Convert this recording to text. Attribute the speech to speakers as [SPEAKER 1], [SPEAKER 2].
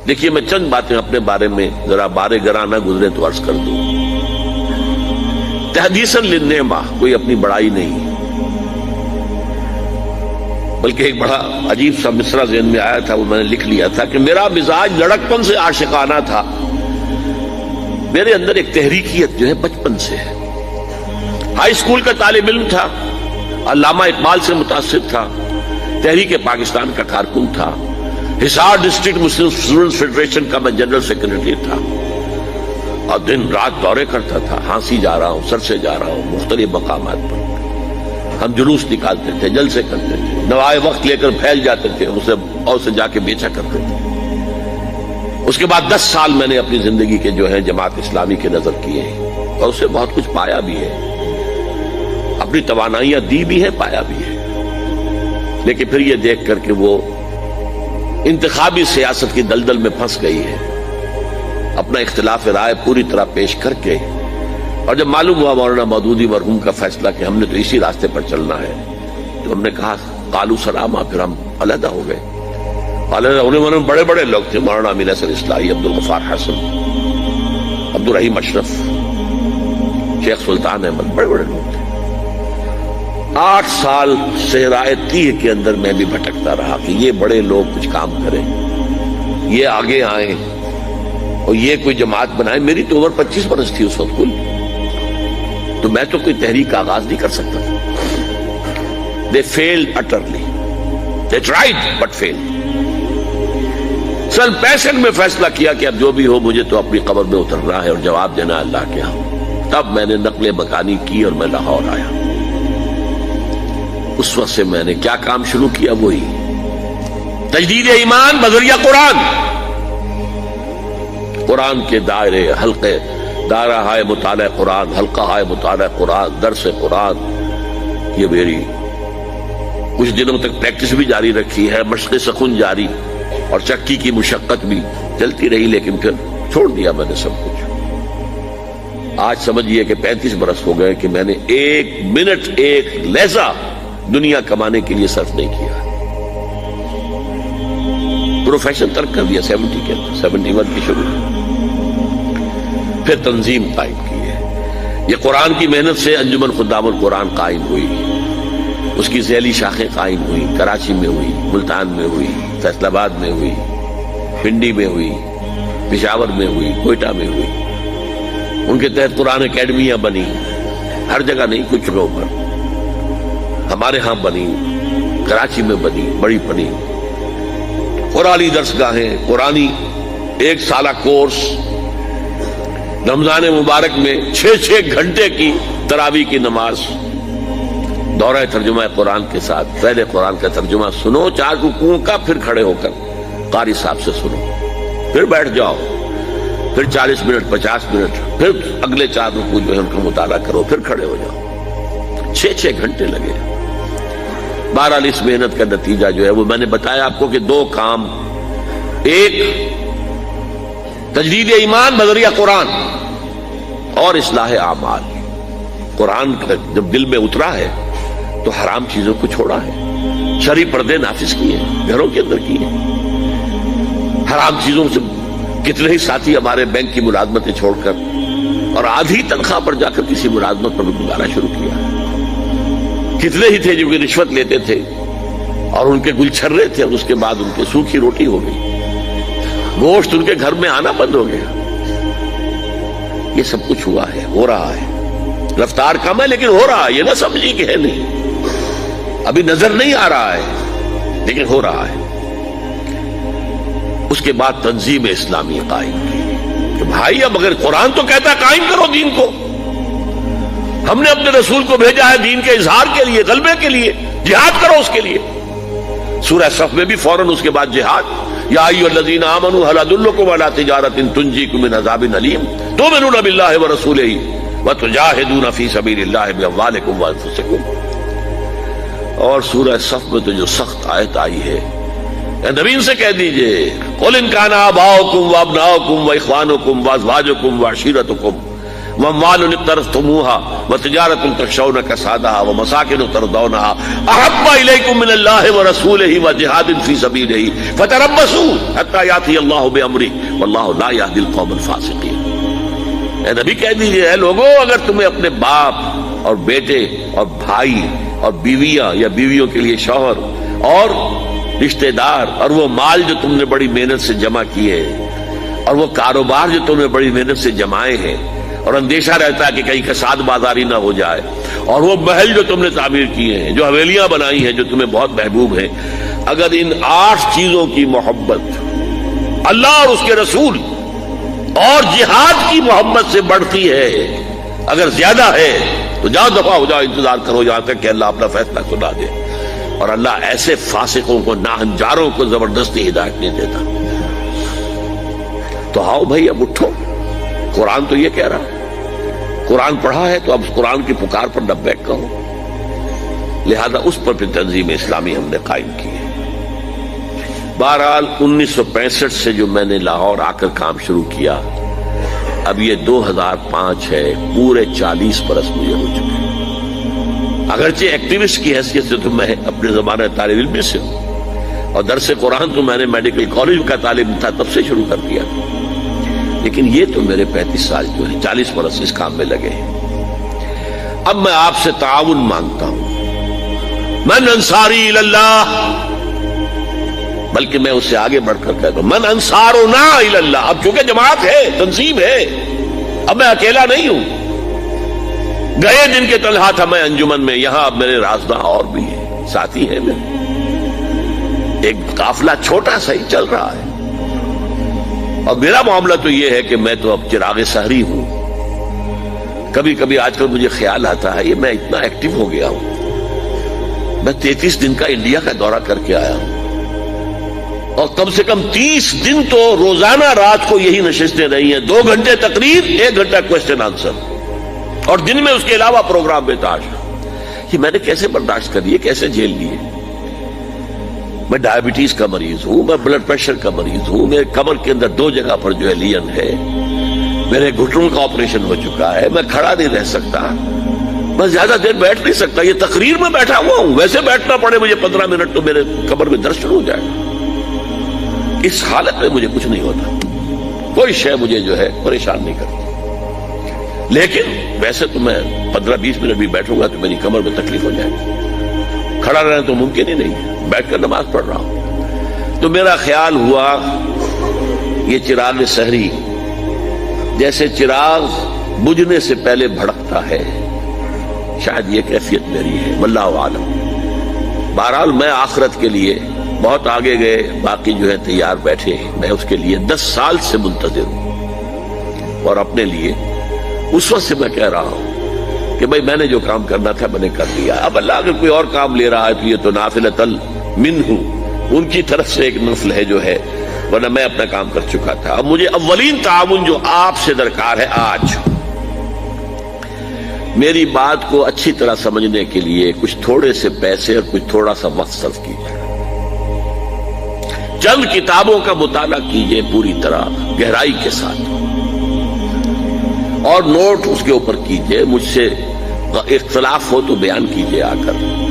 [SPEAKER 1] دیکھیے میں چند باتیں اپنے بارے میں ذرا بارے گراں نہ گزرے تو عرض کر دوں. تحدیثاً للنعمہ، کوئی اپنی بڑائی نہیں، بلکہ ایک بڑا عجیب سا مصرع ذہن میں آیا تھا، وہ میں نے لکھ لیا تھا کہ میرا مزاج لڑکپن سے عاشقانہ تھا. میرے اندر ایک تحریکیت جو ہے بچپن سے ہے. ہائی اسکول کا طالب علم تھا، علامہ اقبال سے متاثر تھا، تحریک پاکستان کا کارکن تھا، حصار ڈسٹرکٹ مسلم اسٹوڈنٹس فیڈریشن کا میں جنرل سیکرٹری تھا، اور دن رات دورے کرتا تھا. ہانسی جا رہا ہوں، سر سے جا رہا ہوں، مختلف مقامات پر ہم جلوس نکالتے تھے، جلسے کرتے تھے، نوائے وقت لے کر پھیل جاتے تھے، اسے اور سے جا کے بیچا کرتے تھے. اس کے بعد 10 سال میں نے اپنی زندگی کے جو ہے جماعت اسلامی کے نظر کیے ہیں، اور اسے بہت کچھ پایا بھی ہے، اپنی توانائیاں دی بھی ہیں، پایا بھی ہے. لیکن پھر یہ دیکھ کر کہ وہ انتخابی سیاست کی دلدل میں پھنس گئی ہے، اپنا اختلاف رائے پوری طرح پیش کر کے، اور جب معلوم ہوا مولانا مودودی مرحوم کا فیصلہ کہ ہم نے تو اسی راستے پر چلنا ہے، تو ہم نے کہا قالوا سلاما، پھر ہم علیحدہ ہو گئے. علیحدہ ہونے والے بڑے بڑے لوگ تھے، مولانا امین حسن اصلاحی، عبدالغفار حسن، عبدالرحیم اشرف، شیخ سلطان احمد، بڑے بڑے لوگ تھے. 8 سال صحرائے تیہ کے اندر میں بھی بھٹکتا رہا کہ یہ بڑے لوگ کچھ کام کریں، یہ آگے آئیں اور یہ کوئی جماعت بنائیں. میری تو عمر 25 برس تھی اس وقت کل، تو میں تو کوئی تحریک کا آغاز نہیں کر سکتا تھا. They failed utterly. They tried but failed. سن 65 میں فیصلہ کیا کہ اب جو بھی ہو مجھے تو اپنی قبر میں اترنا ہے اور جواب دینا اللہ کے ہاں. تب میں نے نقل مکانی کی اور میں لاہور آیا. اس وقت سے میں نے کیا کام شروع کیا؟ وہی تجدید ایمان بذریعہ قرآن. قرآن کے دائرے، حلقے، دائرہ ہائے مطالعہ قرآن، حلقہ ہائے مطالعہ قرآن، درس قرآن، یہ میری کچھ دنوں تک پریکٹس بھی جاری رکھی ہے، مشق سخن جاری، اور چکی کی مشقت بھی چلتی رہی. لیکن پھر چھوڑ دیا میں نے سب کچھ. آج سمجھئے کہ 35 برس ہو گئے کہ میں نے 1 منٹ، 1 لحظہ دنیا کمانے کے لیے صرف نہیں کیا. پروفیشن ترک کر دیا 70 کے اندر، 71 کی شروع. پھر تنظیم قائم کی ہے. یہ قرآن کی محنت سے انجمن خدام القرآن قائم ہوئی، اس کی ذیلی شاخیں قائم ہوئی. کراچی میں ہوئی، ملتان میں ہوئی، فیصل آباد میں ہوئی، پنڈی میں ہوئی، پشاور میں ہوئی، کوئٹہ میں ہوئی. ان کے تحت قرآن اکیڈمیاں بنی، ہر جگہ نہیں، کچھ جگہوں پر. ہمارے ہاں بنی، کراچی میں بنی، بڑی بنی. قرآنی درسگاہیں، قرآنی 1 سالہ کورس، رمضان مبارک میں 6 گھنٹے کی تراویح کی نماز، دورہ ترجمہ قرآن کے ساتھ. پہلے قرآن کا ترجمہ سنو 4 رکوعوں کا، پھر کھڑے ہو کر قاری صاحب سے سنو، پھر بیٹھ جاؤ، پھر 40 منٹ 50 منٹ، پھر اگلے 4 رکوع جو ہے ان کا مطالعہ کرو، پھر کھڑے ہو جاؤ. 6 گھنٹے لگے. بہرحال اس محنت کا نتیجہ جو ہے وہ میں نے بتایا آپ کو کہ 2 کام، ایک تجدید ایمان بذریعہ قرآن اور اصلاح اعمال. قرآن جب دل میں اترا ہے تو حرام چیزوں کو چھوڑا ہے، شرعی پردے نافذ کیے، گھروں کے اندر کیے. حرام چیزوں سے کتنے ہی ساتھی ہمارے بینک کی ملازمتیں چھوڑ کر اور آدھی تنخواہ پر جا کر کسی ملازمت پر گزارنا شروع کیا. کتنے ہی تھے جو کہ رشوت لیتے تھے اور ان کے گل چھرے تھے، اور اس کے بعد ان کے سوکھی روٹی ہو گئی، گوشت ان کے گھر میں آنا بند ہو گیا. یہ سب کچھ ہوا ہے، ہو رہا ہے. رفتار کم ہے لیکن ہو رہا ہے. یہ نہ سمجھی کہ ہے نہیں، ابھی نظر نہیں آ رہا ہے لیکن ہو رہا ہے. اس کے بعد تنظیم اسلامی قائم کی کہ بھائی اب اگر قرآن تو کہتا ہے قائم کرو دین کو، ہم نے اپنے رسول کو بھیجا ہے دین کے اظہار کے لیے، غلبے کے لیے، جہاد کرو اس کے لیے. سورہ صف میں بھی فوراً اس کے بعد جہاد. یا ایھا الذین آمنوا ھل ادلکم علی تجارۃ تنجیکم من عذاب علیم تؤمنون باللہ ورسولہ وتجاہدون فی سبیل اللہ باموالکم وانفسکم. اور سورہ صف میں تو جو سخت آیت آئی ہے، نبی ان سے کہہ دیجئے قل ان کان آباؤکم وابناؤکم واخوانکم وازواجکم وعشیرتکم واموال اقترفتموها وتجارۃ تخشون کسادها ومساکن ترضونها احب الیکم من اللہ ورسولہ وجہاد فی سبیلہ فتربصوا حتی یأتی اللہ بامرہ واللہ لا یہدی القوم الفاسقین. اے نبی کہہ دیجیے اے لوگوں، اگر تمہیں اپنے باپ اور بیٹے اور بھائی اور بیویاں یا بیویوں کے لیے شوہر اور رشتہ دار اور وہ مال جو تم نے بڑی محنت سے جمع کیے اور وہ کاروبار جو تم نے بڑی محنت سے جمائے ہیں اور اندیشہ رہتا ہے کہ کہیں کساد بازاری نہ ہو جائے، اور وہ محل جو تم نے تعمیر کیے ہیں، جو حویلیاں بنائی ہیں جو تمہیں بہت محبوب ہیں، اگر ان 8 چیزوں کی محبت اللہ اور اس کے رسول اور جہاد کی محبت سے بڑھتی ہے، اگر زیادہ ہے تو جاؤ دفع ہو جاؤ، انتظار کرو یہاں تک کہ اللہ اپنا فیصلہ سنا دے. اور اللہ ایسے فاسقوں کو، ناہنجاروں کو زبردستی ہدایت نہیں دیتا. تو آؤ بھائی اب اٹھو، قرآن تو یہ کہہ رہا، قرآن پڑھا ہے تو اب قرآن کی پکار پر لبیک کہو. لہذا اس پر پھر تنظیم اسلامی ہم نے قائم کی ہے. بہرحال 1965 سے جو میں نے لاہور آ کر کام شروع کیا، اب یہ 2005 ہے، پورے 40 برس مجھے ہو چکے. اگرچہ ایکٹیوسٹ کی حیثیت سے تو میں اپنے زمانہ طالب علم سے ہوں، اور درس قرآن تو میں نے میڈیکل کالج کا طالب تھا تب سے شروع کر دیا، لیکن یہ تو میرے 35 سال جو ہے 40 برس اس کام میں لگے ہیں. اب میں آپ سے تعاون مانگتا ہوں. من انصاری اللہ، بلکہ میں اس سے آگے بڑھ کر کہتا ہوں من انصارنا اللہ. اب چونکہ جماعت ہے، تنظیم ہے، اب میں اکیلا نہیں ہوں. گئے دن کے طلحہ تھا میں انجمن میں، یہاں اب میرے رازداں اور بھی ہیں، ساتھی ہیں میرے. ایک قافلہ چھوٹا سا ہی چل رہا ہے، اور میرا معاملہ تو یہ ہے کہ میں تو اب چراغ سحری ہوں. کبھی کبھی آج کل مجھے خیال آتا ہے یہ میں اتنا ایکٹیو ہو گیا ہوں. میں 33 دن کا انڈیا کا دورہ کر کے آیا ہوں، اور کم سے کم 30 دن تو روزانہ رات کو یہی نشستیں رہی ہیں. 2 گھنٹے تقریر، 1 گھنٹہ کوسچن آنسر، اور دن میں اس کے علاوہ پروگرام بے تاش. یہ میں نے کیسے برداشت کر لیے، کیسے جھیل لیے؟ میں ڈائبٹیز کا مریض ہوں، میں بلڈ پریشر کا مریض ہوں، میرے کمر کے اندر 2 جگہ پر جو ہے لین ہے، میرے گھٹنوں کا آپریشن ہو چکا ہے، میں کھڑا نہیں رہ سکتا، میں زیادہ دیر بیٹھ نہیں سکتا. یہ تقریر میں بیٹھا ہوا ہوں، ویسے بیٹھنا پڑے مجھے 15 منٹ تو میرے کمر میں درد شروع ہو جائے گا. اس حالت میں مجھے کچھ نہیں ہوتا، کوئی شے مجھے جو ہے پریشان نہیں کرتی. لیکن ویسے تو میں 15-20 منٹ بھی بیٹھوں گا تو میری کمر میں تکلیف ہو جائے گی. کھڑا رہنا تو ممکن ہی نہیں ہے، بیٹھ کر نماز پڑھ رہا ہوں. تو میرا خیال ہوا یہ چراغ سحری جیسے چراغ بجھنے سے پہلے بھڑکتا ہے، شاید یہ کیفیت میری ہے، واللہ عالم. بہرحال میں آخرت کے لیے بہت آگے گئے، باقی جو ہے تیار بیٹھے. میں اس کے لیے 10 سال سے منتظر ہوں، اور اپنے لیے اس وقت سے میں کہہ رہا ہوں کہ بھائی میں نے جو کام کرنا تھا میں نے کر لیا. اب اللہ اگر کوئی اور کام لے رہا ہے تو یہ تو نافلۃ منہ، ان کی طرف سے ایک نفل ہے جو ہے، ورنہ میں اپنا کام کر چکا تھا. اب مجھے اولین تعاون جو آپ سے درکار ہے آج، میری بات کو اچھی طرح سمجھنے کے لیے کچھ تھوڑے سے پیسے اور کچھ تھوڑا سا وقت صرف کیجیے. چند کتابوں کا مطالعہ کیجیے پوری طرح گہرائی کے ساتھ، اور نوٹ اس کے اوپر کیجیے. مجھ سے اختلاف ہو تو بیان کیجیے آ کر.